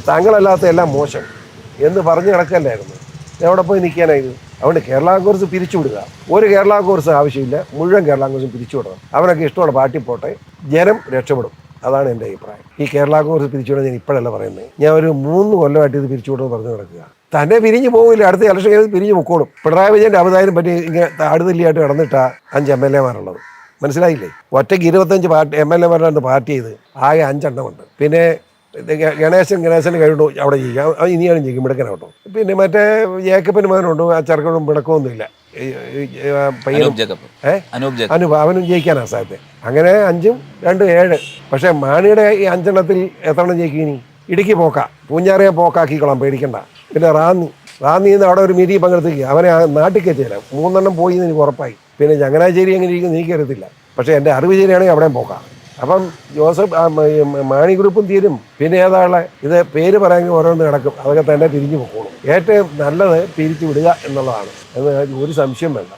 താങ്കളല്ലാത്ത എല്ലാം മോശം എന്ന് പറഞ്ഞ് കിടക്കല്ലായിരുന്നു. എവിടെ പോയി നിൽക്കാനായത്? അതുകൊണ്ട് കേരള കോൺഗ്രസ് പിരിച്ചുവിടുക. ഒരു കേരള കോൺഗ്രസ് ആവശ്യമില്ല, മുഴുവൻ കേരള കോൺഗ്രസും പിരിച്ചുവിടണം. അവനൊക്കെ ഇഷ്ടമുള്ള പാർട്ടി പോട്ടെ, ജനം രക്ഷപ്പെടും. അതാണ് എൻ്റെ അഭിപ്രായം. ഈ കേരള കോൺഗ്രസ് പിരിച്ചുവിടാൻ ഞാൻ ഇപ്പോഴല്ല പറയുന്നത്, ഞാൻ ഒരു 3 കൊല്ലമായിട്ട് ഇത് പിരിച്ചുവിടുമെന്ന് പറഞ്ഞു കിടക്കുക. തന്നെ പിരിഞ്ഞു പോകില്ല, അടുത്ത ഇലക്ഷൻ കഴിഞ്ഞ് പിരിഞ്ഞു പൊക്കോളും. പിണറായി വിജയൻ്റെ അവതാരം പറ്റി ഇങ്ങനെ അടുതല്ലിയായിട്ട് നടന്നിട്ടാ 5 MLA-മാരുള്ളത്. മനസ്സിലായില്ലേ? ഒറ്റയ്ക്ക് 25 MLA-മാരുടെ പാർട്ടി ചെയ്ത് ആകെ 5 എണ്ണമുണ്ട്. പിന്നെ ഗണേശന് കഴിവുണ്ടോ അവിടെ ജയിക്കാം, ഇനിയാണ് ജയിക്കും, മിടുക്കനാവട്ടോ. പിന്നെ മറ്റേ ജേക്കബിന് മകനുണ്ട്, ആ ചെറുക്കനും മിടക്കമൊന്നുമില്ല, പയ്യനും അവനും ജയിക്കാനാണ് സാധ്യത. അങ്ങനെ 5ഉം 2 7. പക്ഷേ മാണിയുടെ ഈ 5 എണ്ണത്തിൽ എത്ര എണ്ണം ജയിക്കും? ഇനി ഇടുക്കി പൂഞ്ഞാറിയെ പോക്കാക്കിക്കോളാം, പേടിക്കണ്ട. പിന്നെ റാന്നിന്ന് അവിടെ ഒരു മീറ്റിംഗ് പങ്കെടുത്തിരിക്കുക, അവനെ നാട്ടിൽ കയറ്റിയില്ല. 3 എണ്ണം പോയി എന്ന് എനിക്ക് ഉറപ്പായി. പിന്നെ ചങ്ങനാശ്ശേരി എങ്ങനെ ഇരിക്കും എനിക്കറിയത്തില്ല, പക്ഷേ എൻ്റെ അറിവ് ശരിയാണെങ്കിൽ അവിടെയും പോക്കാം. അപ്പം മാണി ഗ്രൂപ്പും തീരും. പിന്നെ ഏതാളെ ഇത് പേര് പറയാമെങ്കിൽ ഓരോന്ന് കിടക്കും, അതൊക്കെ തന്നെ തിരിഞ്ഞു പോക്കോളും. ഏറ്റവും നല്ലത് പിരിച്ചു വിടുക എന്നുള്ളതാണ്, എന്ന് ഒരു സംശയം വേണ്ട.